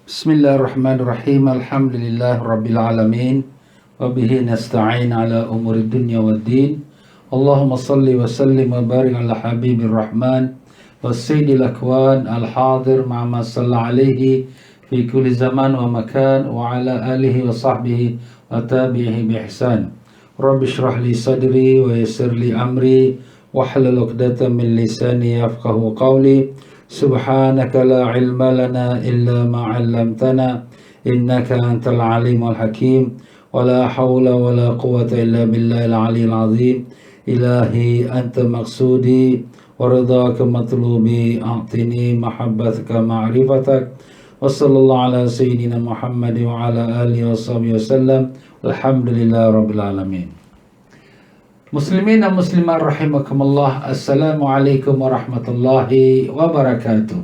Bismillahirrahmanirrahim. Alhamdulillah Rabbil Alamin. Wabihi nasta'in ala umuri dunya wa din. Allahumma salli wa sallim wa barik ala habibir rahman wa sayyidil akwan al-hadir ma'ama salla alaihi fi kulli zaman wa makan wa ala alihi wa sahbihi wa tabi'ihi bi ihsan. Rabbi shrah li sadri wa yassir li amri wahlul 'uqdatam min lisani yafqahu qawli. Subhanaka la ilma lana illa ma 'allamtana innaka antal alimul hakim wa la hawla wa la quwwata illa billahil aliyyil azim. Ilahi anta maqsudi wa ridhaka matlubi a'tini mahabbataka ma'rifatak wa sallallahu ala sayyidina Muhammad wa ala alihi wa sahbihi wasallam. Alhamdulillah rabbil alamin. Muslimin dan muslimat rahimakumullah. Assalamualaikum warahmatullahi wabarakatuh.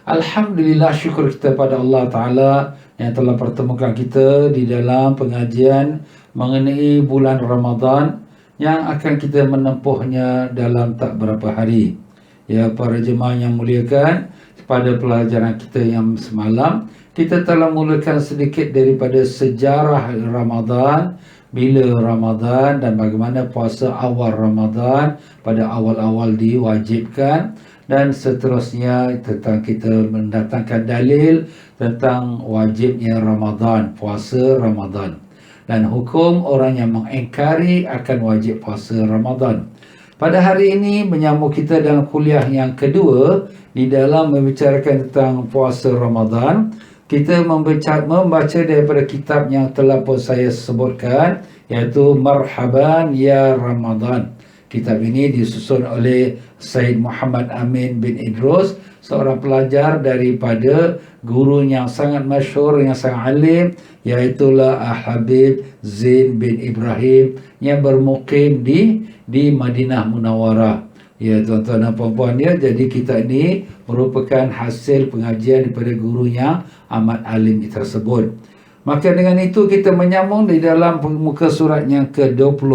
Alhamdulillah, syukur kita pada Allah Ta'ala yang telah pertemukan kita di dalam pengajian mengenai bulan Ramadan yang akan kita menempuhnya dalam tak berapa hari. Ya, para jemaah yang muliakan, pada pelajaran kita yang semalam kita telah mulakan sedikit daripada sejarah Ramadan, bila Ramadan dan bagaimana puasa awal Ramadan pada awal-awal diwajibkan, dan seterusnya tentang kita mendatangkan dalil tentang wajibnya Ramadan, puasa Ramadan, dan hukum orang yang mengingkari akan wajib puasa Ramadan. Pada hari ini menyambung kita dalam kuliah yang kedua di dalam membicarakan tentang puasa Ramadan. Kita membaca daripada kitab yang telah pun saya sebutkan, iaitu Marhaban Ya Ramadan. Kitab ini disusun oleh Said Muhammad Amin bin Idrus, seorang pelajar daripada guru yang sangat masyhur, yang sangat alim, iaitulah Habib Zain bin Ibrahim yang bermukim di Madinah Munawwarah. Ya tuan-tuan dan puan-puan, ya, jadi kitab ini merupakan hasil pengajian daripada guru yang amat alim tersebut. Maka dengan itu kita menyambung di dalam muka surat yang ke-20,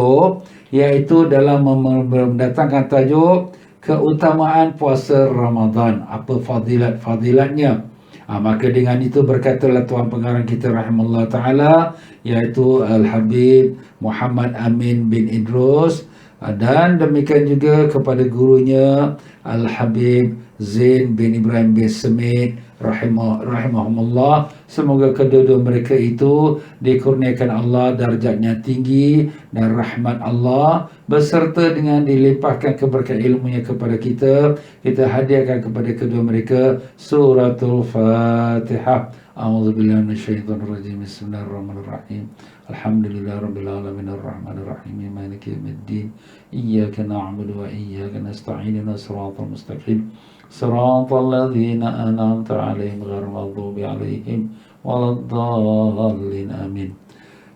iaitu dalam mendatangkan tajuk keutamaan puasa Ramadan, apa fadilat-fadilatnya. Maka dengan itu berkatalah tuan pengarang kita rahimahullah ta'ala, iaitu Al-Habib Muhammad Amin bin Idrus, dan demikian juga kepada gurunya Al-Habib Zain bin Ibrahim bin Semit rahimahumullah. Semoga kedua-dua mereka itu dikurniakan Allah darjatnya tinggi dan rahmat Allah, beserta dengan dilimpahkan keberkatan ilmunya kepada kita. Kita hadiahkan kepada kedua mereka suratul Fatihah. A'udzubillahi minasyaitonirrajim. Bismillahirrahmanirrahim. Alhamdulillahirabbil alamin arrahmanir rahim maliki yaumiddin. Iyyaka na'budu wa iyyaka nasta'in. Shiratal mustaqim. Shiratal ladzina an'amta 'alaihim ghairil maghdubi 'alaihim waladdallin. Amin.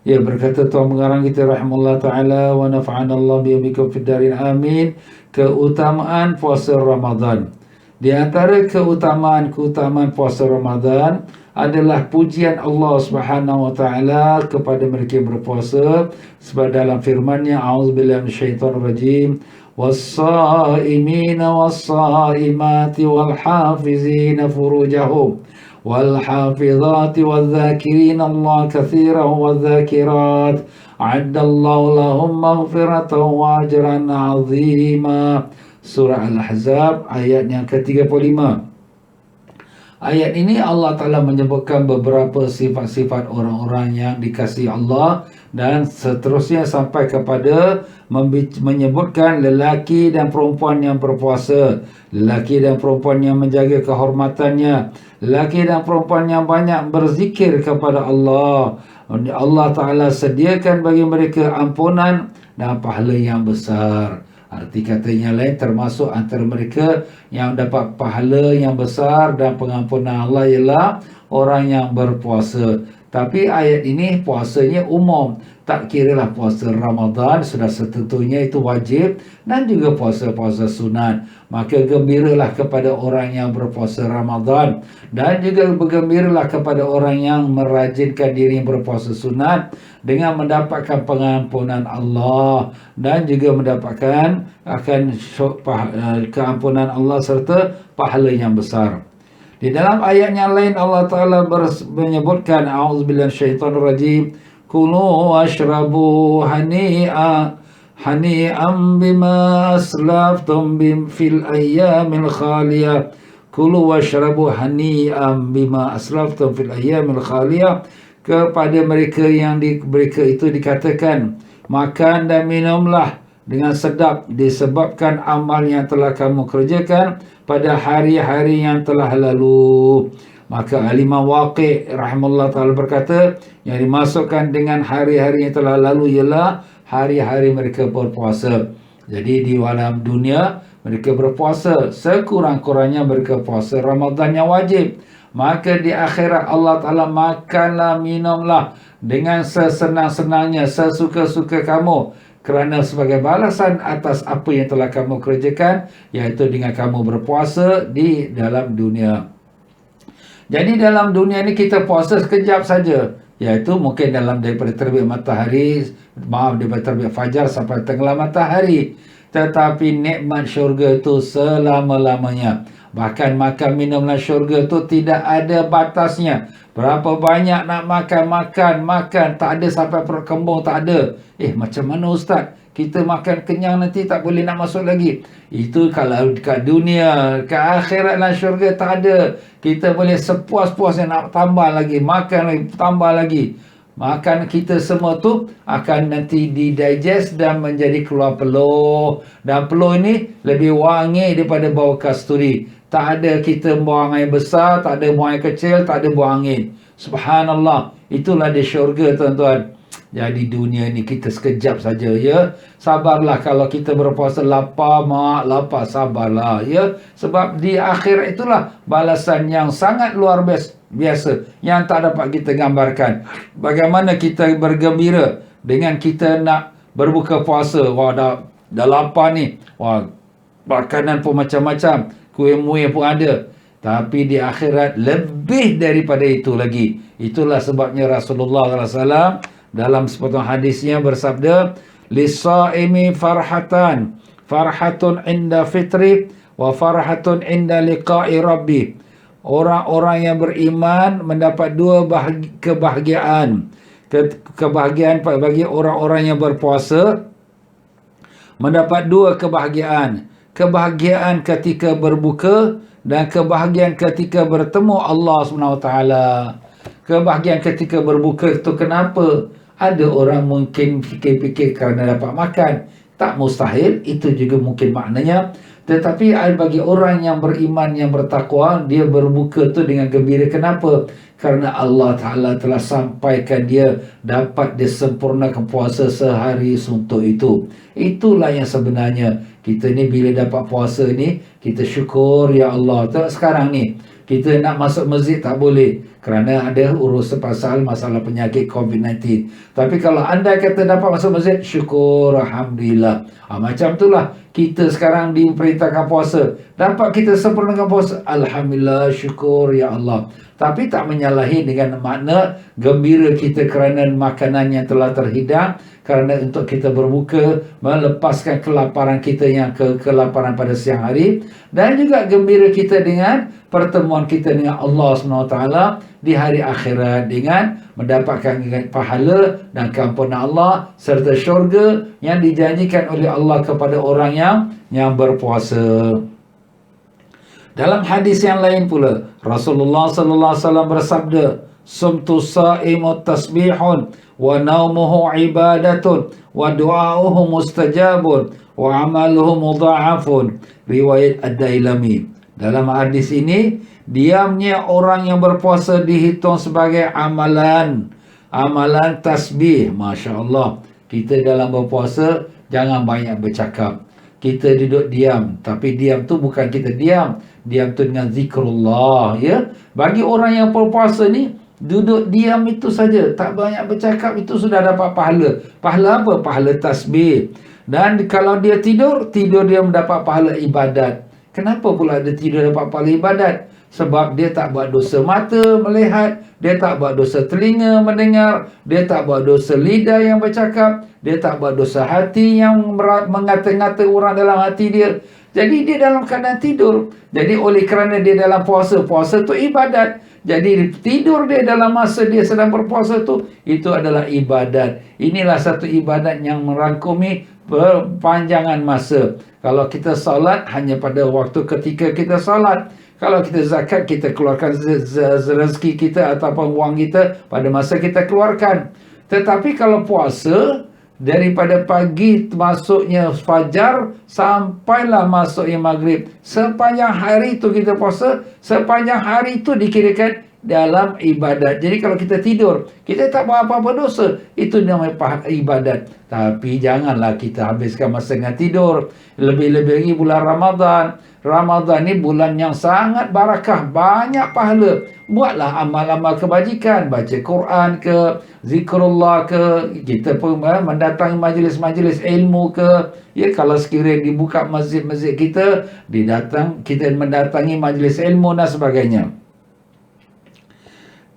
Ya, berkata tuan pengarang kita rahimahullah ta'ala, wa nafa'ana Allah bikum fid darin. Amin. Keutamaan puasa Ramadan. Di antara keutamaan puasa Ramadan adalah pujian Allah Subhanahu wa taala kepada mereka yang berpuasa, sebab dalam firman-Nya, a'udzubillahi minasyaitonir rajim, was-saimina was-saimati wal-hafizina furujahum wal-hafizati wadh-dhakirina Allah katsiran wadh-dhakirat a'addallahu lahum maghfiratan wa ajran 'azima. Surah Al-Ahzab ayat yang ke-35. Ayat ini Allah Ta'ala menyebutkan beberapa sifat-sifat orang-orang yang dikasihi Allah, dan seterusnya sampai kepada menyebutkan lelaki dan perempuan yang berpuasa, lelaki dan perempuan yang menjaga kehormatannya, lelaki dan perempuan yang banyak berzikir kepada Allah. Allah Ta'ala sediakan bagi mereka ampunan dan pahala yang besar. Arti katanya lain, termasuk antara mereka yang dapat pahala yang besar dan pengampunan Allah ialah orang yang berpuasa. Tapi ayat ini puasanya umum, tak kiralah puasa Ramadan, sudah setentunya itu wajib, dan juga puasa-puasa sunat. Maka gembiralah kepada orang yang berpuasa Ramadan, dan juga bergembiralah kepada orang yang merajinkan diri berpuasa sunat dengan mendapatkan pengampunan Allah, dan juga mendapatkan akan keampunan Allah serta pahala yang besar. Di dalam ayat yang lain Allah Ta'ala menyebutkan, a'udzubillahi minasyaitonir rajim, kulu washrabu hani'an bima aslaftum fil ayyamil khaliyah. Kulu washrabu hani'an bima aslaftum fil ayyamil khaliyah. Kepada mereka yang mereka itu dikatakan, makan dan minumlah dengan sedap disebabkan amal yang telah kamu kerjakan pada hari-hari yang telah lalu. Maka Al-Imam Waqi' rahimahullah ta'ala berkata, yang dimasukkan dengan hari-hari yang telah lalu ialah hari-hari mereka berpuasa. Jadi di dalam dunia mereka berpuasa, sekurang-kurangnya mereka puasa Ramadan yang wajib. Maka di akhirat Allah Ta'ala, makanlah, minumlah dengan sesenang-senangnya, sesuka-suka kamu, kerana sebagai balasan atas apa yang telah kamu kerjakan, iaitu dengan kamu berpuasa di dalam dunia. Jadi dalam dunia ni kita puasa sekejap saja, iaitu mungkin daripada terbit matahari, daripada terbit fajar sampai tenggelam matahari. Tetapi nikmat syurga itu selama-lamanya. Bahkan makan minum dalam syurga itu tidak ada batasnya. Berapa banyak nak makan. Tak ada sampai perut kembung, tak ada. Macam mana Ustaz? Kita makan kenyang nanti tak boleh nak masuk lagi. Itu kalau kat dunia. Kat akhirat dalam syurga tak ada. Kita boleh sepuas-puasnya nak tambah lagi. Makan lagi, tambah lagi. Makan kita semua tu akan nanti didigest dan menjadi keluar peluh. Dan peluh ini lebih wangi daripada bau kasturi. Tak ada kita buang air besar, tak ada buang air kecil, tak ada buang angin. Subhanallah. Itulah di syurga, tuan-tuan. Jadi dunia ni kita sekejap saja, ya. Sabarlah kalau kita berpuasa, lapar, sabarlah, ya. Sebab di akhirat itulah balasan yang sangat luar biasa yang tak dapat kita gambarkan. Bagaimana kita bergembira dengan kita nak berbuka puasa. Wah, dah lapar ni. Wah, makanan pun macam-macam, kuih-muih pun ada. Tapi di akhirat lebih daripada itu lagi. Itulah sebabnya Rasulullah SAW dalam sepotong hadisnya bersabda, lisaimi farhatun inda fitri wa farhatun inda liqa'i rabbi. Orang-orang yang beriman mendapat dua kebahagiaan. Kebahagiaan bagi orang-orang yang berpuasa mendapat dua kebahagiaan. Kebahagiaan ketika berbuka dan kebahagiaan ketika bertemu Allah SWT. Kebahagiaan ketika berbuka itu kenapa? Ada orang mungkin fikir-fikir kerana dapat makan. Tak mustahil, itu juga mungkin maknanya. Tetapi bagi orang yang beriman, yang bertakwa, dia berbuka tu dengan gembira. Kenapa? Kerana Allah Ta'ala telah sampaikan dia dapat disempurnakan puasa sehari suntuk itu. Itulah yang sebenarnya. Kita ni bila dapat puasa ni, kita syukur, ya Allah. Sekarang ni kita nak masuk masjid tak boleh kerana ada urusan pasal masalah penyakit COVID-19. Tapi kalau anda kata dapat masuk masjid, syukur, alhamdulillah. Macam itulah kita sekarang diperintahkan puasa. Dapat kita sempurnakan puasa, alhamdulillah, syukur, ya Allah. Tapi tak menyalahi dengan makna gembira kita kerana makanan yang telah terhidang, kerana untuk kita berbuka, melepaskan kelaparan kita yang kelaparan pada siang hari, dan juga gembira kita dengan pertemuan kita dengan Allah SWT di hari akhirat dengan mendapatkan pahala dan keampunan Allah serta syurga yang dijanjikan oleh Allah kepada orang yang berpuasa. Dalam hadis yang lain pula, Rasulullah sallallahu alaihi wasallam bersabda, "Sumtu sa'imu tasbihun wa naumuhu ibadatun wa du'auhu mustajabun wa amaluhu mudha'afun." Riwayat Ad-Dailami. Dalam hadis ini, diamnya orang yang berpuasa dihitung sebagai amalan tasbih. Masya Allah. Kita dalam berpuasa jangan banyak bercakap. Kita duduk diam. Tapi diam tu bukan kita diam. Diam tu dengan zikrullah, ya. Bagi orang yang berpuasa ni, duduk diam itu saja, tak banyak bercakap, itu sudah dapat pahala. Pahala apa? Pahala tasbih. Dan kalau dia tidur dia mendapat pahala ibadat. Kenapa pula dia tidur dapat pahala ibadat? Sebab dia tak buat dosa mata melihat, dia tak buat dosa telinga mendengar, dia tak buat dosa lidah yang bercakap, dia tak buat dosa hati yang mengata-ngata orang dalam hati dia. Jadi dia dalam keadaan tidur. Jadi oleh kerana dia dalam puasa, puasa tu ibadat. Jadi tidur dia dalam masa dia sedang berpuasa tu, itu adalah ibadat. Inilah satu ibadat yang merangkumi perpanjangan masa. Kalau kita salat hanya pada waktu ketika kita salat. Kalau kita zakat, kita keluarkan rezeki kita ataupun wang kita pada masa kita keluarkan. Tetapi kalau puasa, daripada pagi masuknya fajar sampailah masuknya maghrib, sepanjang hari itu kita puasa, sepanjang hari itu dikirakan dalam ibadat. Jadi kalau kita tidur, kita tak buat apa-apa dosa, itu namanya ibadat. Tapi janganlah kita habiskan masa dengan tidur. Lebih-lebih lagi bulan Ramadan. Ramadan ni bulan yang sangat barakah, banyak pahala. Buatlah amal-amal kebajikan, baca Quran ke, zikrullah ke, kita pun mendatangi majlis-majlis ilmu ke. Ya, kalau sekiranya dibuka masjid-masjid kita, kita mendatangi majlis ilmu dan sebagainya.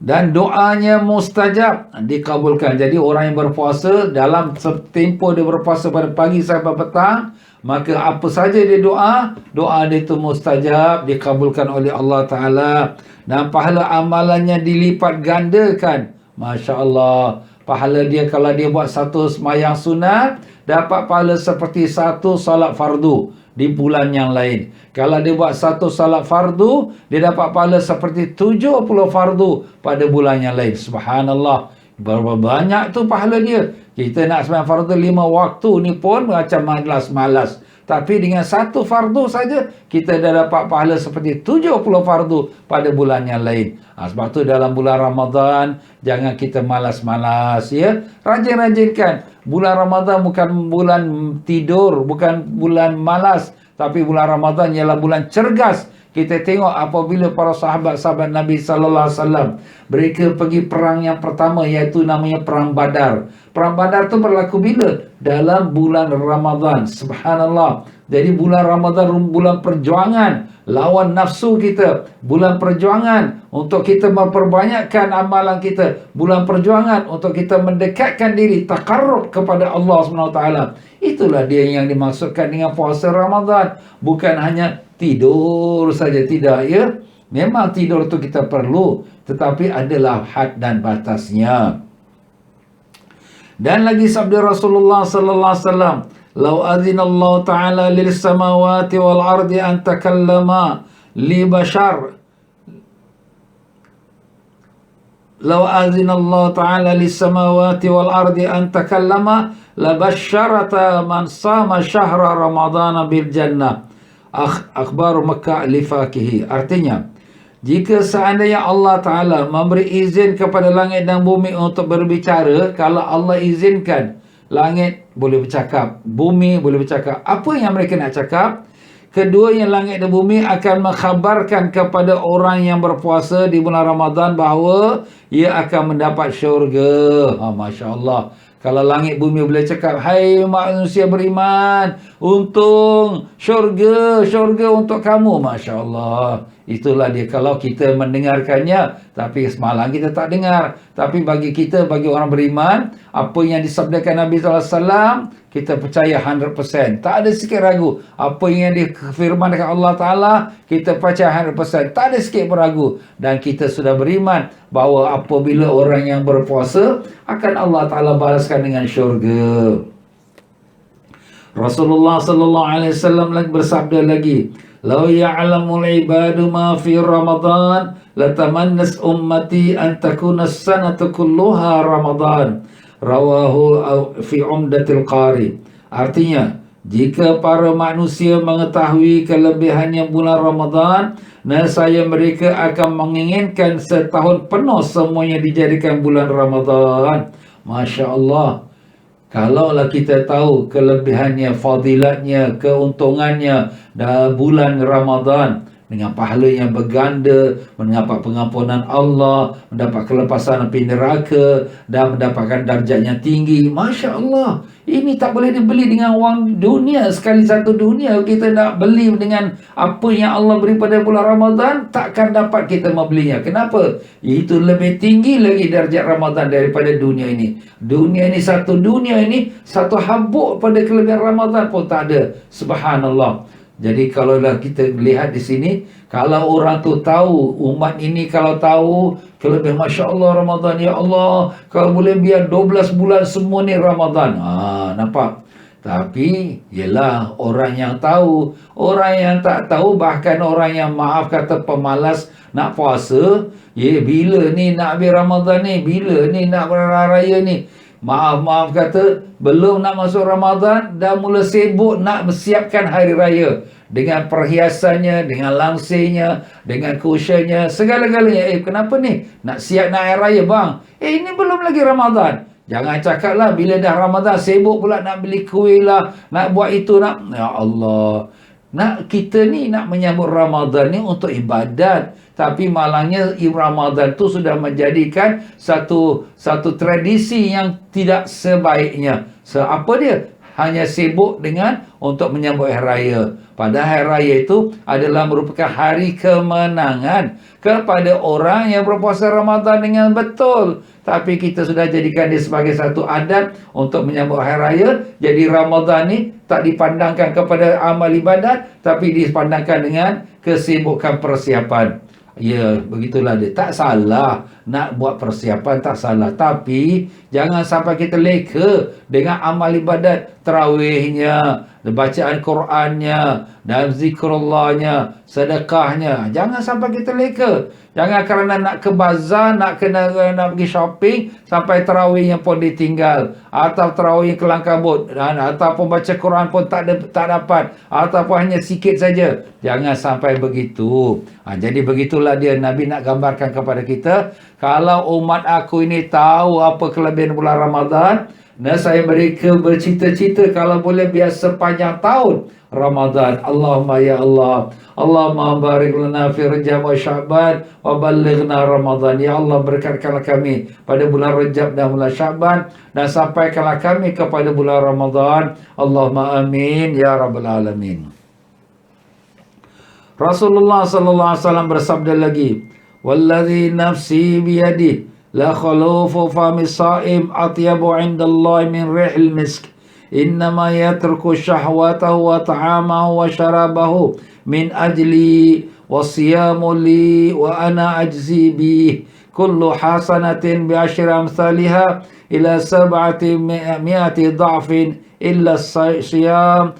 Dan doanya mustajab, dikabulkan. Jadi orang yang berpuasa, dalam tempoh dia berpuasa pada pagi sampai petang, maka apa saja dia doa dia itu mustajab, dikabulkan oleh Allah Ta'ala. Dan pahala amalannya dilipat gandakan. Masya Allah. Pahala dia kalau dia buat satu sembahyang sunat, dapat pahala seperti satu salat fardu di bulan yang lain. Kalau dia buat satu salat fardu, dia dapat pahala seperti 70 fardu pada bulan yang lain. Subhanallah. Berapa banyak tu pahala dia. Kita nak sembahyang fardu 5 waktu ni pun macam malas-malas. Tapi dengan satu fardu saja, kita dah dapat pahala seperti 70 fardu pada bulan yang lain. Sebab tu dalam bulan Ramadan, jangan kita malas-malas, ya. Rajin-rajinkan. Bulan Ramadan bukan bulan tidur, bukan bulan malas. Tapi bulan Ramadan ialah bulan cergas. Kita tengok apabila para sahabat-sahabat Nabi sallallahu alaihi wasallam mereka pergi perang yang pertama, iaitu namanya perang Badar. Perang Badar tu berlaku bila? Dalam bulan Ramadan. Subhanallah. Jadi bulan Ramadan bulan perjuangan lawan nafsu kita, bulan perjuangan untuk kita memperbanyakkan amalan kita, bulan perjuangan untuk kita mendekatkan diri, taqarrub kepada Allah SWT. Itulah dia yang dimaksudkan dengan puasa Ramadan. Bukan hanya tidur saja, tidak, ya. Memang tidur tu kita perlu, tetapi adalah had dan batasnya. Dan lagi sabda Rasulullah sallallahu alaihi wasallam, "Lau azina Allah Ta'ala lil samawati wal ardi an takallama li bashar." "Lau azina Allah Ta'ala lis samawati wal ardi an takallama la basharata man sama syahra Ramadana bil jannah." Akhbar Makkah li fakihi. Artinya, jika seandainya Allah Ta'ala memberi izin kepada langit dan bumi untuk berbicara, kalau Allah izinkan, langit boleh bercakap, bumi boleh bercakap. Apa yang mereka nak cakap? Keduanya, langit dan bumi, akan mengkhabarkan kepada orang yang berpuasa di bulan Ramadan bahawa ia akan mendapat syurga. Masya Allah. Kalau langit bumi boleh cakap, hai manusia beriman, untung syurga untuk kamu. Masya Allah. Itulah dia kalau kita mendengarkannya. Tapi semalam kita tak dengar. Tapi bagi kita, bagi orang beriman, apa yang disabdakan Nabi SAW, kita percaya 100%. Tak ada sikit ragu. Apa yang difirmankan Allah Ta'ala, kita percaya 100%. Tak ada sikit beragu. Dan kita sudah beriman bahawa apabila orang yang berpuasa, akan Allah Ta'ala balaskan dengan syurga. Rasulullah sallallahu alaihi wasallam lagi bersabda lagi, "Lau ya'lamul ibadu ma fi Ramadan, latamannas ummati an takuna as-sanatu kulluha Ramadan." Rawahu fi Umdatil Qari. Artinya, jika para manusia mengetahui kelebihannya bulan Ramadan, nescaya mereka akan menginginkan setahun penuh semuanya dijadikan bulan Ramadan. Masya Allah. Kalaulah kita tahu kelebihannya, fadilatnya, keuntungannya dalam bulan Ramadan, dengan pahala yang berganda, mendapat pengampunan Allah, mendapat kelepasan api neraka, dan mendapatkan darjat yang tinggi. Masya Allah. Ini tak boleh dibeli dengan wang dunia. Sekali satu dunia kita nak beli dengan apa yang Allah beri pada bulan Ramadan, takkan dapat kita membelinya. Kenapa? Itu lebih tinggi lagi darjat Ramadan daripada dunia ini. Dunia ini satu habuk pada kelebihan Ramadan pun tak ada. Subhanallah. Jadi kalau dah kita lihat di sini, kalau orang tu tahu, umat ini kalau tahu, kalau dia Masya Allah Ramadan, ya Allah, kalau boleh biar 12 bulan semua ni Ramadan. Nampak? Tapi, yelah, orang yang tahu, orang yang tak tahu, bahkan orang yang maaf kata pemalas nak puasa, bila ni nak habis Ramadan ni, bila ni nak berraya ni. Maaf kata, belum nak masuk Ramadan, dah mula sibuk nak bersiapkan hari raya. Dengan perhiasannya, dengan langsirnya, dengan kusyanya, segala-galanya. Kenapa ni? Nak siap nak hari raya bang. Ini belum lagi Ramadan. Jangan cakaplah bila dah Ramadan, sibuk pula nak beli kuih lah, nak buat itu, nak... Ya Allah. Kita ni nak menyambut Ramadan ni untuk ibadat. Tapi malangnya Ramadan tu sudah menjadikan satu tradisi yang tidak sebaiknya. Apa dia? Hanya sibuk dengan untuk menyambut hari raya. Padahal hari raya itu adalah merupakan hari kemenangan kepada orang yang berpuasa Ramadan dengan betul. Tapi kita sudah jadikan dia sebagai satu adat untuk menyambut hari raya. Jadi Ramadan ni tak dipandangkan kepada amal ibadat, tapi dipandangkan dengan kesibukan persiapan. Ya, begitulah dia. Tak salah nak buat persiapan, tak salah. Tapi jangan sampai kita leka dengan amal ibadat, tarawihnya, bacaan Qurannya, dan zikrullahnya, sedekahnya. Jangan sampai kita leka. Jangan kerana nak ke bazar, nak pergi shopping, sampai tarawihnya pun ditinggal. Atau tarawih kelang kabut. Ataupun baca Quran pun tak dapat. Ataupun hanya sikit saja. Jangan sampai begitu. Jadi begitulah dia Nabi nak gambarkan kepada kita. Kalau umat aku ini tahu apa kelebihan bulan Ramadan, dan saya mereka bercita-cita kalau boleh biar sepanjang tahun Ramadan. Allahumma ya Allah, Allahumma barik lana fi Rajab wa Sya'ban wa ballighna Ramadan. Ya Allah, berkatkanlah kami pada bulan Rajab dan bulan Sya'ban, dan sampaikanlah kami kepada bulan Ramadan. Allahumma amin ya rabbal alamin. Rasulullah sallallahu alaihi wasallam bersabda lagi, "Wallazi nafsi biyadihi la khalufu fami sa'im atyabu 'inda Allah min rihil misk. Innama yatruku syahwatahu wa ta'amahu wa syarabahu min ajli wa siyamu li wa ana ajzi bih. Kullu hasanatin bi asyri amsalha ila sab'ati mi'ati dha'fin illa siyam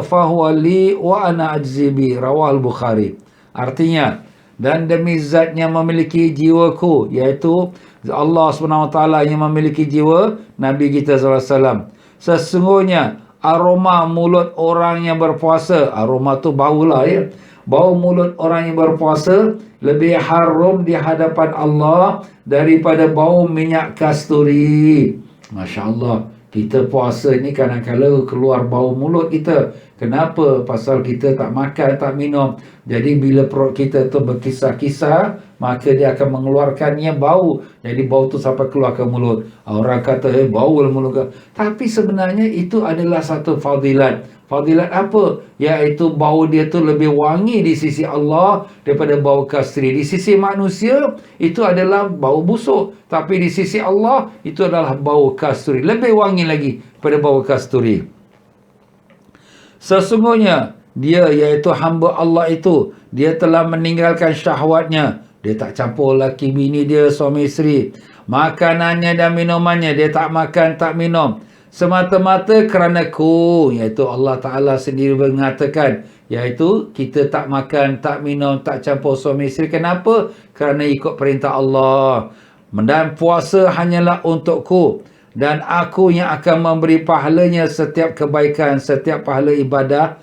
fahuwa li wa ana ajzi bih." Rawal Bukhari. Artinya, dan demi zat yang memiliki jiwaku, iaitu Allah SWT yang memiliki jiwa Nabi kita SAW, sesungguhnya aroma mulut orang yang berpuasa, aroma tu bau lah ya, bau mulut orang yang berpuasa lebih harum di hadapan Allah daripada bau minyak kasturi. Masya Allah. Kita puasa ni kadang-kadang keluar bau mulut kita. Kenapa? Pasal kita tak makan, tak minum. Jadi bila perut kita tu berkisar-kisar, maka dia akan mengeluarkannya bau. Jadi bau tu sampai keluar ke mulut. Orang kata, bau mulut. Tapi sebenarnya itu adalah satu fadilat. Fadilat apa? Iaitu bau dia tu lebih wangi di sisi Allah daripada bau kasturi. Di sisi manusia, itu adalah bau busuk. Tapi di sisi Allah, itu adalah bau kasturi. Lebih wangi lagi daripada bau kasturi. Sesungguhnya, dia iaitu hamba Allah itu, dia telah meninggalkan syahwatnya. Dia tak campur laki bini dia, suami isteri. Makanannya dan minumannya, dia tak makan, tak minum. Semata-mata kerana ku, iaitu Allah Ta'ala sendiri mengatakan, iaitu kita tak makan, tak minum, tak campur suami isteri. Kenapa? Kerana ikut perintah Allah. Dan puasa hanyalah untukku, dan aku yang akan memberi pahalanya setiap kebaikan, setiap pahala ibadah.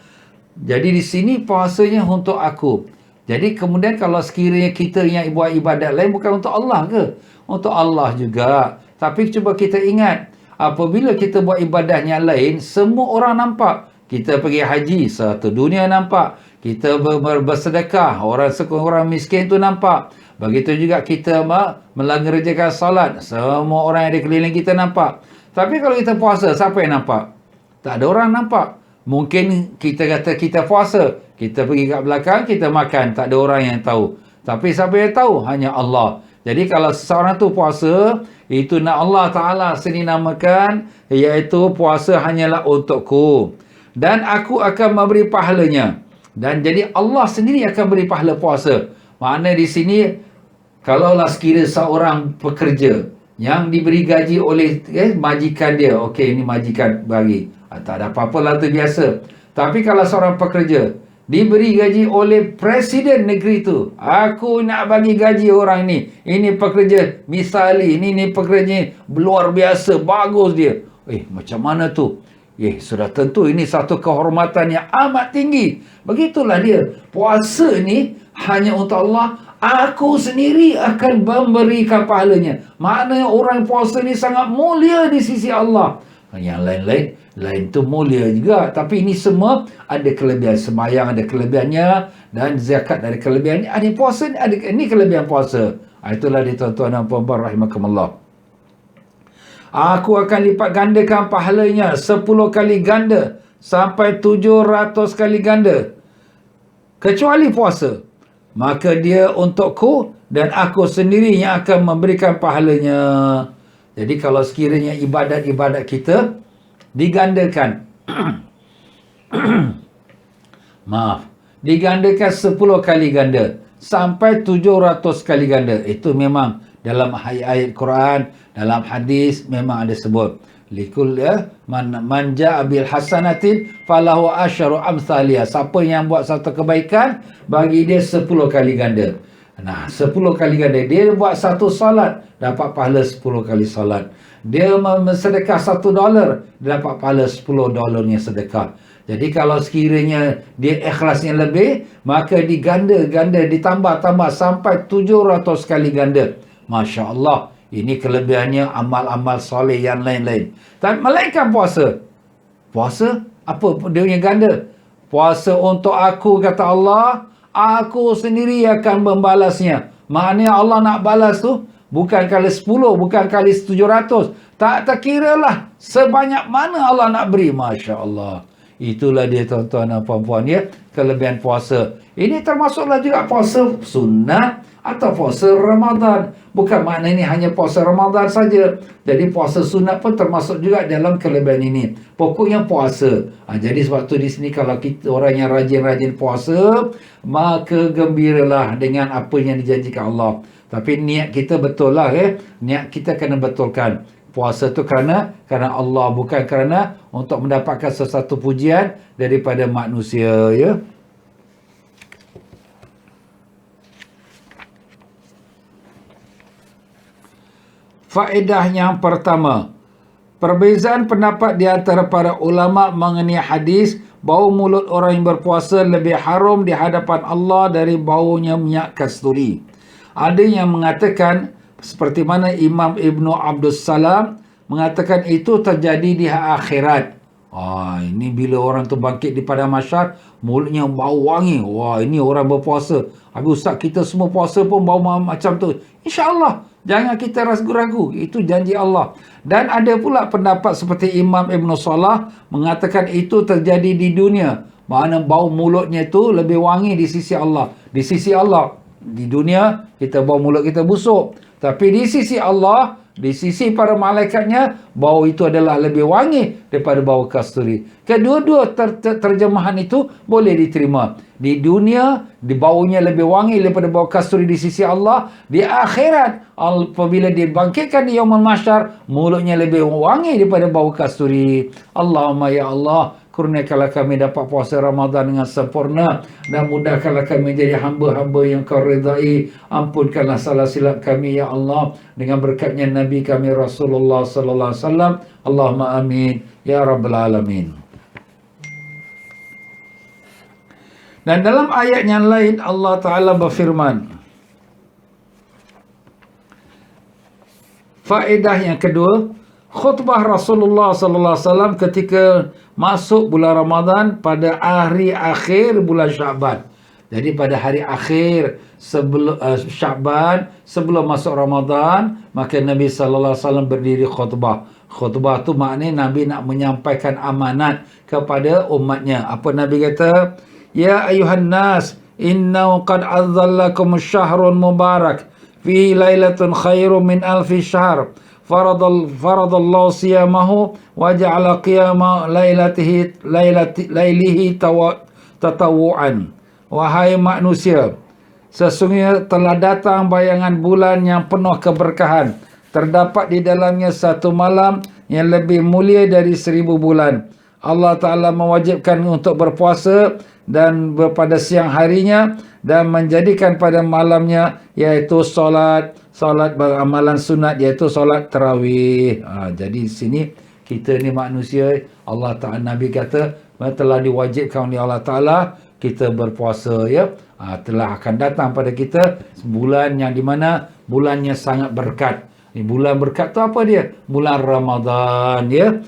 Jadi di sini puasanya untuk aku. Jadi kemudian kalau sekiranya kita yang buat ibadat lain, bukan untuk Allah ke? Untuk Allah juga. Tapi cuba kita ingat, apabila kita buat ibadah yang lain, semua orang nampak. Kita pergi haji, satu dunia nampak. Kita bersedekah, orang miskin tu nampak. Begitu juga kita mengerjakan salat, semua orang yang di keliling kita nampak. Tapi kalau kita puasa, siapa yang nampak? Tak ada orang nampak. Mungkin kita kata kita puasa, kita pergi kat belakang, kita makan, tak ada orang yang tahu. Tapi siapa yang tahu? Hanya Allah. Jadi kalau seseorang tu puasa, itu nak Allah Ta'ala sendiri namakan, iaitu puasa hanyalah untukku. Dan aku akan memberi pahalanya Dan jadi Allah sendiri akan beri pahala puasa. Makna di sini, kalaulah sekira seorang pekerja yang diberi gaji oleh majikan dia, okey, ini majikan bagi, tak ada apa-apalah, tu biasa. Tapi kalau seorang pekerja diberi gaji oleh presiden negeri tu, aku nak bagi gaji orang ini pekerja misali, ini pekerja luar biasa, bagus dia. Macam mana tu? Sudah tentu ini satu kehormatan yang amat tinggi. Begitulah dia. Puasa ni hanya untuk Allah. Aku sendiri akan memberikan pahalanya. Maknanya orang puasa ni sangat mulia di sisi Allah. Yang lain tu mulia juga. Tapi ini semua ada kelebihan. Sembahyang ada kelebihannya, dan zakat ada kelebihannya. Ada puasa, ini kelebihan puasa. Itulah dia, tuan-tuan dan puan-puan rahimakumullah. Aku akan lipat gandakan pahalanya 10 kali ganda sampai 700 kali ganda. Kecuali puasa, maka dia untukku dan aku sendiri yang akan memberikan pahalanya. Jadi kalau sekiranya ibadat-ibadat kita digandakan digandakan 10 kali ganda sampai 700 kali ganda. Itu memang dalam ayat-ayat Quran, dalam hadis memang ada sebut. Likul man ja'a bil hasanatin falahu asyru amsaliyah. Siapa yang buat satu kebaikan, bagi dia 10 kali ganda. 10 kali ganda. Dia buat satu solat, dapat pahala 10 kali solat. Dia sedekah $1, dia dapat pahala 10 dolarnya sedekah. Jadi kalau sekiranya dia ikhlasnya lebih, maka diganda-ganda, ditambah-tambah sampai 700 kali ganda. Masya Allah. Ini kelebihannya amal-amal soleh yang lain-lain. Dan melainkan puasa. Puasa, apa dia punya ganda? Puasa untuk aku, kata Allah, aku sendiri akan membalasnya. Maknanya Allah nak balas tu bukan kali 10, bukan kali 700. Tak terkiralah sebanyak mana Allah nak beri. Masya Allah. Itulah dia, tuan-tuan dan puan-puan, ya, kelebihan puasa. Ini termasuklah juga puasa sunnah atau puasa Ramadan. Bukan maknanya hanya puasa Ramadan saja. Jadi puasa sunat pun termasuk juga dalam kelebihan ini. Pokoknya puasa. Jadi sebab tu di sini kalau kita orang yang rajin-rajin puasa, maka gembiralah dengan apa yang dijanjikan Allah. Tapi niat kita betul lah, niat kita kena betulkan. Puasa tu kerana Allah, bukan kerana untuk mendapatkan sesuatu pujian daripada manusia, ya. Faedah yang pertama, perbezaan pendapat di antara para ulama mengenai hadis bau mulut orang yang berpuasa lebih harum di hadapan Allah dari baunya minyak kasturi. Ada yang mengatakan, seperti mana Imam Ibnu Abdus Salam mengatakan, itu terjadi di akhirat. Ini bila orang tu bangkit di padang mahsyar, mulutnya bau wangi. Ini orang berpuasa. Habis ustaz, kita semua puasa pun bau macam tu. InsyaAllah. Jangan kita ragu-ragu. Itu janji Allah. Dan ada pula pendapat seperti Imam Ibn Salah mengatakan itu terjadi di dunia. Mana bau mulutnya tu lebih wangi di sisi Allah. Di sisi Allah. Di dunia, kita bau mulut kita busuk. Tapi di sisi Allah, di sisi para malaikatnya, bau itu adalah lebih wangi daripada bau kasturi. Kedua-dua terjemahan itu boleh diterima. Di dunia, di baunya lebih wangi daripada bau kasturi di sisi Allah. Di akhirat, apabila dibangkitkan di yaumul mahsyar, mulutnya lebih wangi daripada bau kasturi. Allahumma ya Allah, kurniakanlah kami dapat puasa Ramadan dengan sempurna, dan mudahkanlah kami jadi hamba-hamba yang kau redai. Ampunkanlah salah silap kami ya Allah, dengan berkatnya Nabi kami Rasulullah sallallahu alaihi wasallam. Allahumma amin ya rabbal alamin. Dan dalam ayat yang lain Allah Ta'ala berfirman, faedah yang kedua, khutbah Rasulullah sallallahu alaihi wasallam ketika masuk bulan Ramadan pada hari akhir bulan Syaban. Jadi pada hari akhir sebelum Syaban, sebelum masuk Ramadan, maka Nabi sallallahu alaihi wasallam berdiri khutbah. Khutbah tu maknanya Nabi nak menyampaikan amanat kepada umatnya. Apa Nabi kata? Ya ayuhan nas, innahu qad azzallakum syahrun mubarak fi lailatun khairum min alfi syahr. Faradallahu siyamahu wa ja'ala qiyama lailihi tatawu'an. Wahai manusia, sesungguhnya telah datang bayangan bulan yang penuh keberkahan. Terdapat di dalamnya satu malam yang lebih mulia dari 1000 bulan. Allah Ta'ala mewajibkan untuk berpuasa dan pada siang harinya dan menjadikan pada malamnya iaitu solat amalan sunat iaitu solat tarawih. Jadi di sini kita ni manusia, Allah Ta'ala, Nabi kata telah diwajibkan oleh Allah Ta'ala kita berpuasa, ya. Telah akan datang pada kita bulan yang di mana bulannya sangat berkat. Bulan berkat tu apa dia? Bulan Ramadan, ya.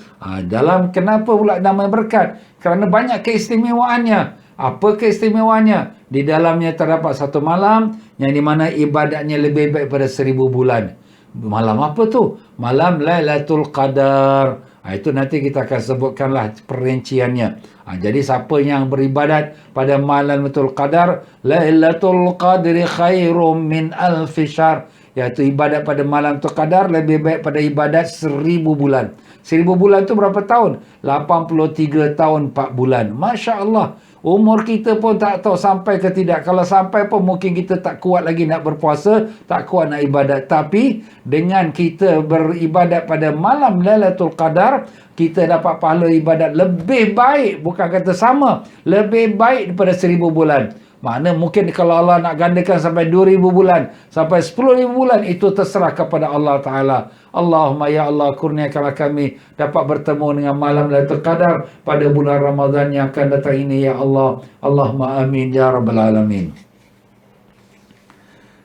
Dalam kenapa pula nama berkat? Kerana banyak keistimewaannya. Apa keistimewaannya? Di dalamnya terdapat satu malam yang di mana ibadatnya lebih baik pada 1000 bulan. Malam apa tu? Malam Lailatul Qadar. Itu nanti kita akan sebutkanlah perinciannya. Jadi siapa yang beribadat pada malam Lailatul Qadar, Lailatul Qadri khairum min alfi syahr, iaitu ibadat pada malam Lailatul Qadar lebih baik pada ibadat 1000 bulan. 1000 bulan tu berapa tahun? 83 tahun 4 bulan. Masya Allah. Umur kita pun tak tahu sampai ke tidak. Kalau sampai pun mungkin kita tak kuat lagi nak berpuasa, tak kuat nak ibadat. Tapi dengan kita beribadat pada malam Lailatul Qadar, kita dapat pahala ibadat lebih baik. Bukan kata sama, lebih baik daripada 1000 bulan. Mana mungkin kalau Allah nak gandakan sampai 2000 bulan, sampai 10,000 bulan, itu terserah kepada Allah Ta'ala. Allahumma ya Allah, kurniakanlah kami dapat bertemu dengan malam Lailatul Qadar pada bulan Ramadan yang akan datang ini, ya Allah. Allahumma amin ya rabbal alamin.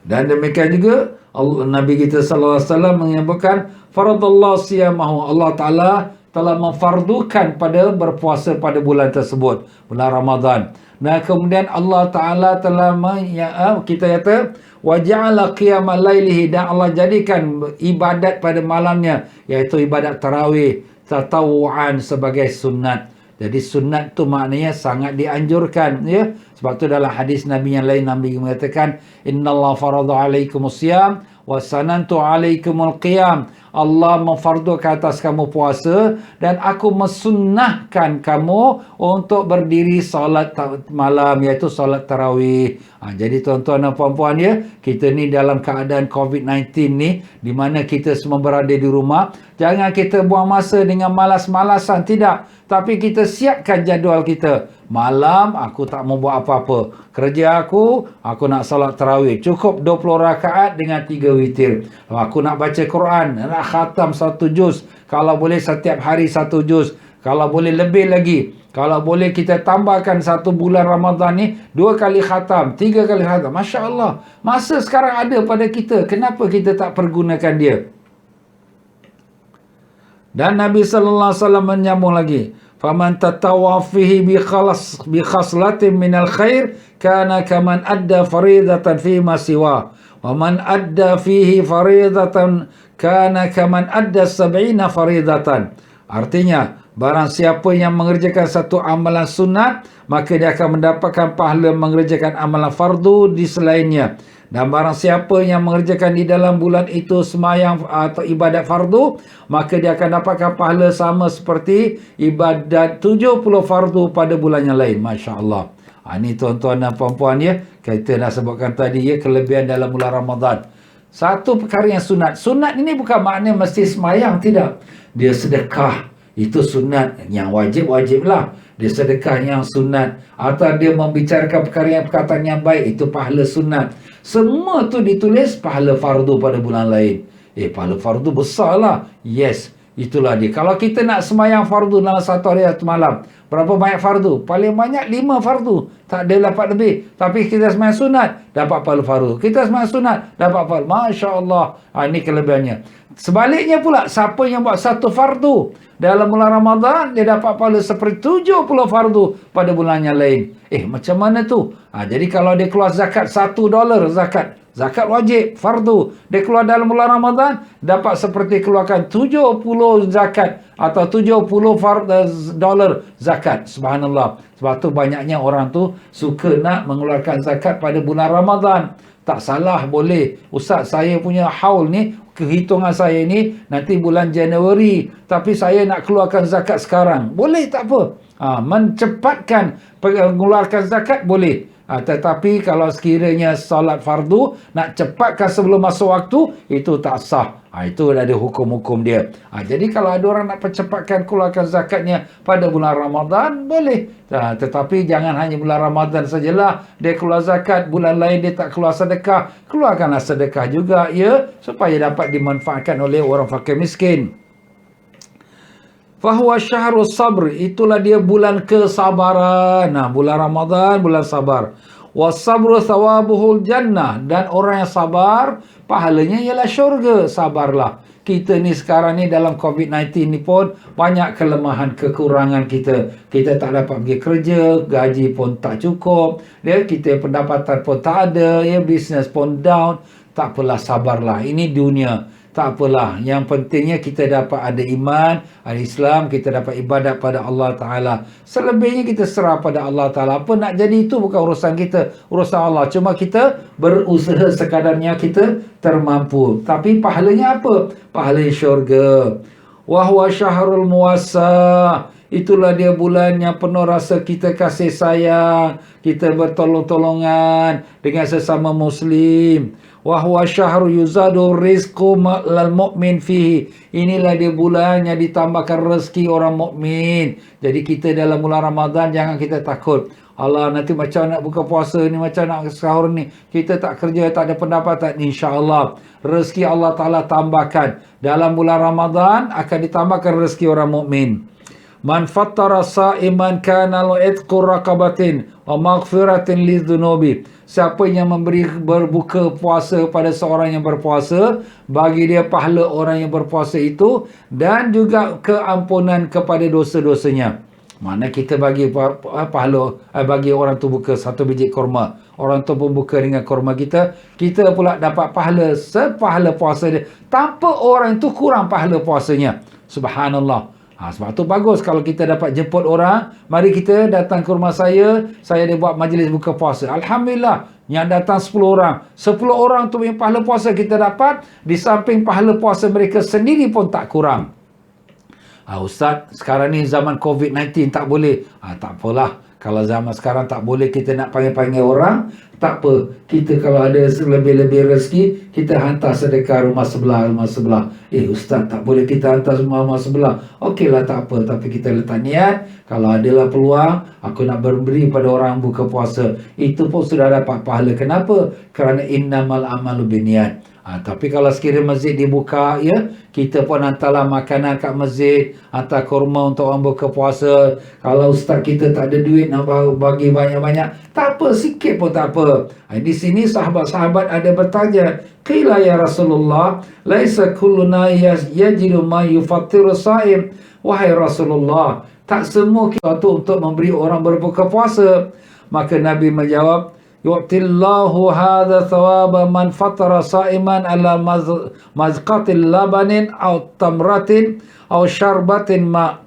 Dan demikian juga Nabi kita sallallahu alaihi wasallam menyebutkan faradallahu siyamahu. Allah Ta'ala telah memfardukan pada berpuasa pada bulan tersebut, bulan Ramadan. Nah, kemudian Allah Ta'ala telah kita kata waja'ala qiyamal lailihi, dan Allah jadikan ibadat pada malamnya iaitu ibadat tarawih tatawu'an sebagai sunat. Jadi sunat tu maknanya sangat dianjurkan, ya. Sebab tu dalam hadis Nabi yang lain, Nabi mengatakan innallaha farada alaikumus siyam wa sanantu alaikumul qiyam. Allah memfardukan atas kamu puasa dan aku mesunnahkan kamu untuk berdiri solat malam, iaitu solat tarawih. Jadi tuan-tuan dan puan-puan, ya, kita ni dalam keadaan COVID-19 ni, di mana kita semua berada di rumah. Jangan kita buang masa dengan malas-malasan, tidak. Tapi kita siapkan jadual kita. Malam aku tak mau buat apa-apa. Kerja aku nak salat tarawih. Cukup 20 rakaat dengan 3 witir. Aku nak baca Quran, nak khatam 1 juz. Kalau boleh setiap hari 1 juz. Kalau boleh lebih lagi. Kalau boleh kita tambahkan 1 bulan Ramadan ni 2 kali khatam, 3 kali khatam. Masya Allah. Masa sekarang ada pada kita. Kenapa kita tak pergunakan dia? Dan Nabi sallallahu alaihi wasallam menyambung lagi, faman tatawwa fihi bi khaslatin minal khair kana kaman adda faridatan fi ma siwa wa man adda fihi faridatan kana kaman adda 70 faridatan. Artinya, barang siapa yang mengerjakan satu amalan sunat, maka dia akan mendapatkan pahala mengerjakan amalan fardu di selainnya. Dan barang siapa yang mengerjakan di dalam bulan itu sembahyang atau ibadat fardu, maka dia akan dapatkan pahala sama seperti ibadat 70 fardu pada bulan yang lain. Masya Allah. Ini tuan-tuan dan puan-puan, ya, kita dah sebutkan tadi, ya, kelebihan dalam bulan Ramadan. Satu perkara yang sunat. Sunat ini bukan maknanya mesti sembahyang, tidak. Dia sedekah. Itu sunat. Yang wajib-wajiblah. Dia sedekah yang sunat. Atau dia membicarakan perkataan yang baik. Itu pahala sunat. Semua tu ditulis pahala fardu pada bulan lain. Pahala fardu besar lah. Yes. Itulah dia. Kalau kita nak sembahyang fardu dalam satu hari satu malam, berapa banyak fardu? Paling banyak 5 fardu. Tak ada dapat lebih. Tapi kita sembahyang sunat, dapat pahala fardu. Kita sembahyang sunat, dapat pahala. Masya Allah. Ini kelebihannya. Sebaliknya pula, siapa yang buat satu fardu dalam bulan Ramadan, dia dapat pahala seperti 70 fardu pada bulan yang lain. Macam mana tu? Jadi kalau dia keluar zakat $1 zakat wajib, fardu, dia keluar dalam bulan Ramadan, dapat seperti keluarkan 70 zakat atau 70 dolar zakat. Subhanallah. Sebab tu banyaknya orang tu suka nak mengeluarkan zakat pada bulan Ramadan. Tak salah, boleh. Ustaz, saya punya haul ni, kehitungan saya ni nanti bulan Januari, tapi saya nak keluarkan zakat sekarang. Boleh, tak apa. Mencepatkan mengeluarkan zakat boleh. Tetapi kalau sekiranya solat fardu nak cepatkan sebelum masuk waktu, itu tak sah. Itu ada hukum-hukum dia. Jadi kalau ada orang nak percepatkan keluarkan zakatnya pada bulan Ramadan, boleh. Tetapi jangan hanya bulan Ramadan sajalah dia keluar zakat, bulan lain dia tak keluar sedekah. Keluarkanlah sedekah juga, ya, supaya dapat dimanfaatkan oleh orang fakir miskin. Fahuwa syahrus sabr, itulah dia bulan kesabaran. Bulan Ramadan, bulan sabar. Wasabru thawabuhul jannah, dan orang yang sabar pahalanya ialah syurga. Sabarlah. Kita ni sekarang ni dalam COVID-19 ni pun banyak kelemahan, kekurangan kita. Kita tak dapat pergi kerja, gaji pun tak cukup, kita pendapatan pun tak ada, bisnes pun down. Tak apalah, sabarlah. Ini dunia. Tak apalah, yang pentingnya kita dapat ada iman, ada Islam, kita dapat ibadat pada Allah Ta'ala. Selebihnya kita serah pada Allah Ta'ala. Apa nak jadi itu bukan urusan kita, urusan Allah. Cuma kita berusaha sekadarnya kita termampu. Tapi pahalanya apa? Pahala syurga. Wahwa syahrul muwassa, itulah dia bulan yang penuh rasa kita kasih sayang, kita bertolong-tolongan dengan sesama Muslim. Wahwa syahru yuzadu rizqu lal mu'min fihi, inilah dia bulan yang ditambahkan rezeki orang mukmin. Jadi kita dalam bulan Ramadan jangan kita takut, Allah nanti macam nak buka puasa ni, macam nak sahur ni, kita tak kerja, tak ada pendapatan. InsyaAllah rezeki Allah Ta'ala tambahkan. Dalam bulan Ramadan akan ditambahkan rezeki orang mukmin. Man fattara sa'iman kana lahu itqu raqabatin wa maghfiratin lidzunubi. Siapa yang memberi berbuka puasa pada seorang yang berpuasa, bagi dia pahala orang yang berpuasa itu, dan juga keampunan kepada dosa-dosanya. Mana kita bagi pahala, bagi orang tu buka satu biji kurma, orang tu pun buka dengan kurma kita, kita pula dapat pahala sepahala puasa dia, tanpa orang itu kurang pahala puasanya. Subhanallah. Sebab tu bagus kalau kita dapat jemput orang, mari kita datang ke rumah saya dia buat majlis buka puasa. Alhamdulillah, yang datang 10 orang. 10 orang tu yang pahala puasa kita dapat, di samping pahala puasa mereka sendiri pun tak kurang. Ustaz, sekarang ni zaman COVID-19 tak boleh. Tak apalah. Kalau zaman sekarang tak boleh kita nak panggil-panggil orang, tak apa. Kita kalau ada lebih-lebih rezeki, kita hantar sedekah rumah sebelah. Ustaz, tak boleh kita hantar rumah sebelah. Okeylah, tak apa. Tapi kita letak niat, kalau adalah peluang, aku nak memberi pada orang buka puasa. Itu pun sudah dapat pahala. Kenapa? Kerana innamal amalu biniat. Tapi kalau sekiranya masjid dibuka, kita pun hantarlah makanan kat masjid, hantar kurma untuk orang buka puasa. Kalau ustaz kita tak ada duit nak bagi banyak-banyak, tak apa, sikit pun tak apa. Di sini sahabat-sahabat ada bertanya, qila ya Rasulullah, laisa kulluna yajidu ma yufattiru sa'im. Wahai Rasulullah, tak semua kita tu untuk memberi orang berbuka puasa. Maka Nabi menjawab, yu'tillahu hadha thawaba man fatara sa'iman ala mazqatil labanin aw tamratin aw syarbatin ma.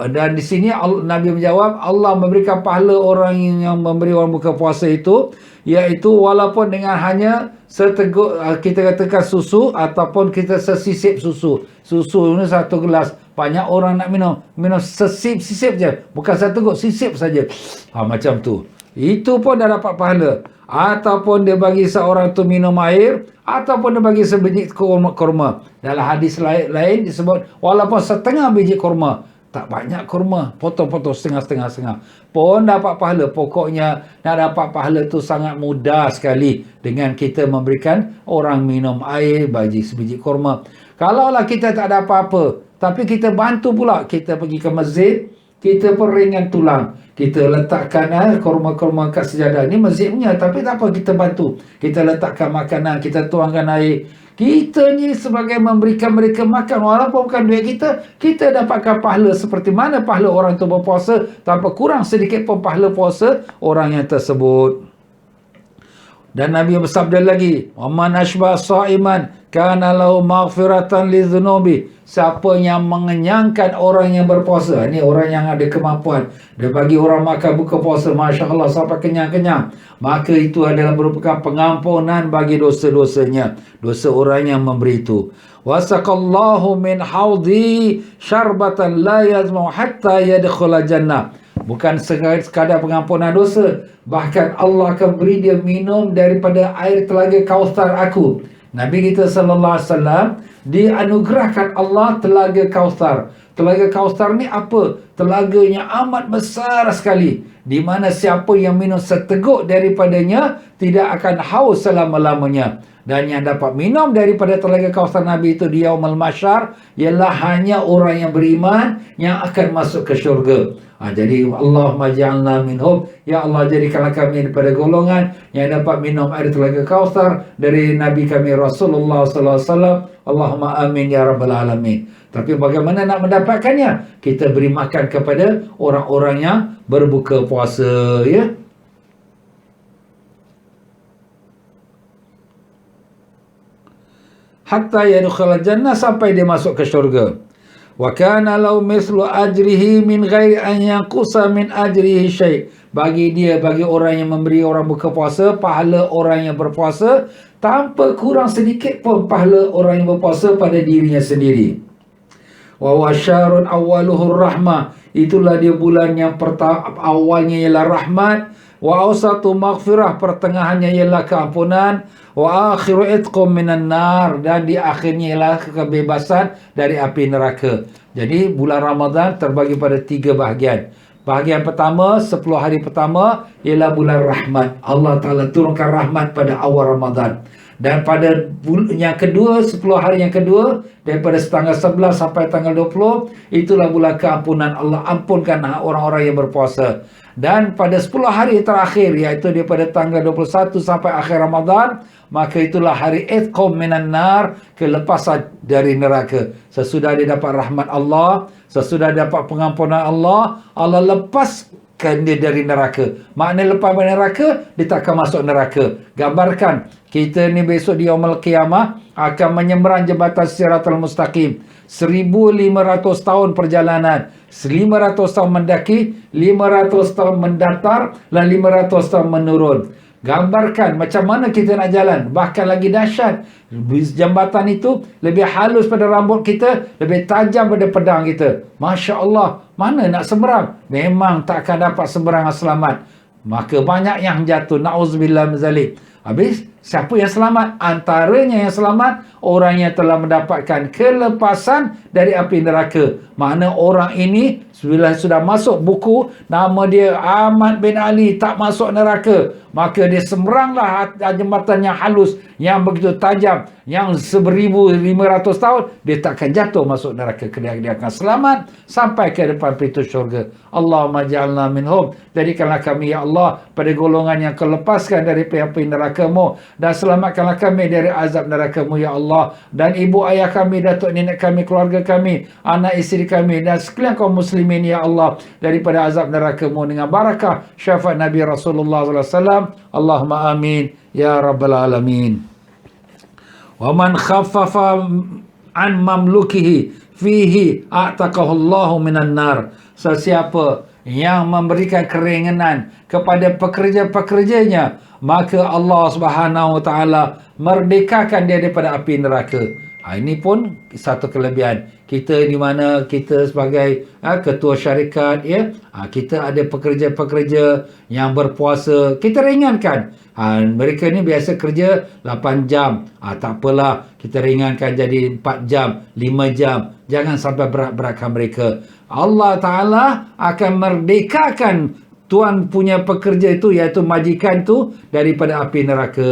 Dan di sini Nabi menjawab, Allah memberikan pahala orang yang memberi orang buka puasa itu, iaitu walaupun dengan hanya seteguk, kita katakan susu, ataupun kita sesisip susu. Susu ini satu gelas, banyak orang nak minum sesip-sisip je, bukan satu teguk, sisip saja. Macam tu. Itu pun dah dapat pahala. Ataupun dia bagi seorang tu minum air, ataupun dia bagi sebiji kurma. Dalam hadis lain disebut walaupun setengah biji kurma, tak banyak kurma, potong-potong setengah-setengah, pun dapat pahala. Pokoknya nak dapat pahala tu sangat mudah sekali dengan kita memberikan orang minum air, bagi sebiji kurma. Kalaulah kita tak ada apa-apa, tapi kita bantu pula, kita pergi ke masjid, kita peringan tulang, kita letakkan kurma-kurma kat sejadah. Ni masjid punya, tapi tak apa, kita bantu. Kita letakkan makanan, kita tuangkan air. Kita ni sebagai memberikan mereka makan, walaupun bukan duit kita, kita dapatkan pahala seperti mana pahala orang tu berpuasa, tanpa kurang sedikit pun pahala puasa orang yang tersebut. Dan Nabi bersabda lagi, "Waman ashba sa'iman kana lahu maghfiratan lidzunubi. Siapa yang mengenyangkan orang yang berpuasa, ini orang yang ada kemampuan, dia bagi orang makan buka puasa, Masya Allah, sampai kenyang-kenyang, maka itu adalah merupakan pengampunan bagi dosa-dosanya, dosa orang yang memberi itu. Wasaqallahu min haudhi syarbatan la yazmu hatta yadkhula jannah. Bukan sekadar pengampunan dosa, bahkan Allah akan beri dia minum daripada air telaga Kautsar aku. Nabi kita sallallahu alaihi wasallam dianugerahkan Allah telaga Kautsar. Telaga Kautsar ni apa? Telaganya amat besar sekali, di mana siapa yang minum seteguk daripadanya tidak akan haus selama-lamanya. Dan yang dapat minum daripada telaga Kautsar Nabi itu di Yaumul Mahsyar ialah hanya orang yang beriman yang akan masuk ke syurga. Jadi Allahumma ja'alna minhum, ya Allah jadikanlah kami daripada golongan yang dapat minum air telaga Kautsar dari Nabi kami Rasulullah sallallahu alaihi wasallam. Allahumma amin ya rabbal alamin. Tapi bagaimana nak mendapatkannya? Kita beri makan kepada orang-orang yang berbuka puasa, ya. Hatta yadkhul jannah, sampai dia masuk ke syurga. Wa kana lahu mislu ajrihi min ghairi an yanqusa min ajrihi syai'. Bagi dia, bagi orang yang memberi orang buka puasa, pahala orang yang berpuasa tanpa kurang sedikit pun pahala orang yang berpuasa pada dirinya sendiri. Wa huwa syahrun awwaluhu rahmah. Itulah dia bulan yang awalnya ialah rahmat. Wa awsatu maghfirah, pertengahannya ialah keampunan. Wa akhiru itqum minan nar, dan di akhirnya ialah kebebasan dari api neraka. Jadi bulan Ramadan terbagi pada 3 bahagian. Bahagian pertama, 10 hari pertama ialah bulan rahmat. Allah Ta'ala turunkan rahmat pada awal Ramadan. Dan pada yang kedua, 10 hari yang kedua, daripada tanggal 11 sampai tanggal 20, itulah bulan keampunan. Allah ampunkan orang-orang yang berpuasa. Dan pada 10 hari terakhir, iaitu daripada tanggal 21 sampai akhir Ramadan, maka itulah hari itqum minan nar, kelepasan dari neraka. Sesudah dia dapat rahmat Allah, sesudah dapat pengampunan Allah, Allah lepaskan dia dari neraka. Maknanya lepas dari neraka, dia tak akan masuk neraka. Gambarkan, kita ni besok di Yaumul Qiyamah akan menyeberang jembatan Siratal Mustaqim. 1500 tahun perjalanan, 500 tahun mendaki, 500 tahun mendatar, dan 500 tahun menurun. Gambarkan macam mana kita nak jalan. Bahkan lagi dahsyat, jambatan itu lebih halus pada rambut kita, lebih tajam pada pedang kita. Masya Allah, mana nak seberang? Memang tak akan dapat seberang selamat. Maka banyak yang jatuh. Na'udzubillah min zalik. Habis, siapa yang selamat? Antaranya yang selamat, orang yang telah mendapatkan kelepasan dari api neraka. Makna orang ini bila sudah masuk buku, nama dia Ahmad bin Ali, tak masuk neraka, maka dia seberanglah jembatan yang halus, yang begitu tajam, yang 1500 tahun, dia takkan jatuh masuk neraka. Dia akan selamat sampai ke depan pintu syurga. Allahumma ja'alna minhum. Jadikanlah kami, ya Allah, pada golongan yang kelepaskan dari api neraka-Mu, dan selamatkanlah kami dari azab neraka-Mu, ya Allah. Dan ibu ayah kami, datuk nenek kami, keluarga kami, anak isteri kami, dan sekalian kaum muslimin, ya Allah, daripada azab neraka-Mu dengan barakah syafaat Nabi Rasulullah SAW. Allahumma amin ya rabbal alamin. Wa man khaffafa an mamlukihi fihi a'taqahu Allahu minan nar. Sesiapa yang memberikan keringanan kepada pekerja-pekerjanya, maka Allah Subhanahu wa taala merdekakan dia daripada api neraka. Ini pun satu kelebihan kita, di mana kita sebagai ketua syarikat, ya, kita ada pekerja-pekerja yang berpuasa, kita ringankan. Mereka ni biasa kerja 8 jam, tak apalah, kita ringankan jadi 4 jam, 5 jam. Jangan sampai berat-beratkan mereka. Allah Ta'ala akan merdekakan tuan punya pekerja itu, iaitu majikan tu, daripada api neraka.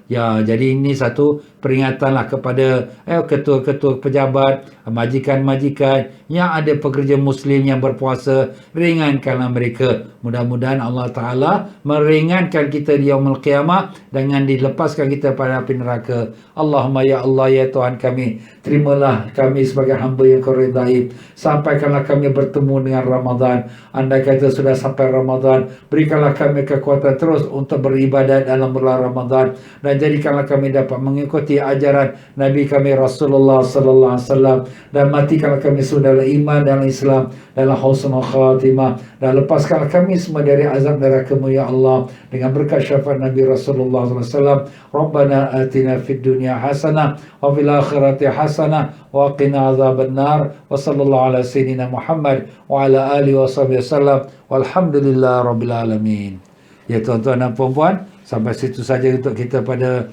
Ya, jadi ini satu peringatanlah kepada ketua-ketua pejabat, majikan-majikan yang ada pekerja muslim yang berpuasa, ringankanlah mereka. Mudah-mudahan Allah Ta'ala meringankan kita di Yaumul Qiyamah dengan dilepaskan kita pada api neraka. Allahumma ya Allah, ya Tuhan kami, terimalah kami sebagai hamba yang Kau ridai. Sampaikanlah kami bertemu dengan Ramadan. Andai kata sudah sampai Ramadan, berikanlah kami kekuatan terus untuk beribadat dalam bulan Ramadan, dan dan jadikanlah kami dapat mengikuti ajaran Nabi kami Rasulullah sallallahu alaihi wasallam, dan matikanlah kami semua dalam iman dan Islam, dalam husnul khatimah, dan lepaskanlah kami semua dari azab neraka-Mu ya Allah, dengan berkat syafaat Nabi Rasulullah sallallahu alaihi wasallam. Rabbana atina fid dunya hasanah wa fil akhirati hasanah wa qina azabannar, wa sallallahu ala sayyidina Muhammad wa ala alihi washabihi wasallam, walhamdulillah rabbil alamin. Ya tuan-tuan dan puan-puan, sampai situ saja untuk kita pada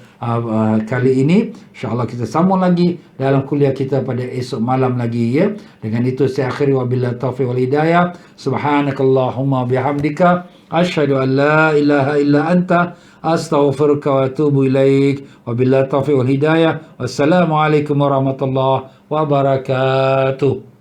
kali ini. InsyaAllah kita sambung lagi dalam kuliah kita pada esok malam lagi ya. Dengan itu saya akhiri, wabillahi taufiq wal hidayah. Subhanakallahumma bihamdika asyhadu an la ilaha illa anta astaghfiruka wa atubu ilaik. Wabillahi taufiq wal hidayah. Wassalamualaikum warahmatullahi wabarakatuh.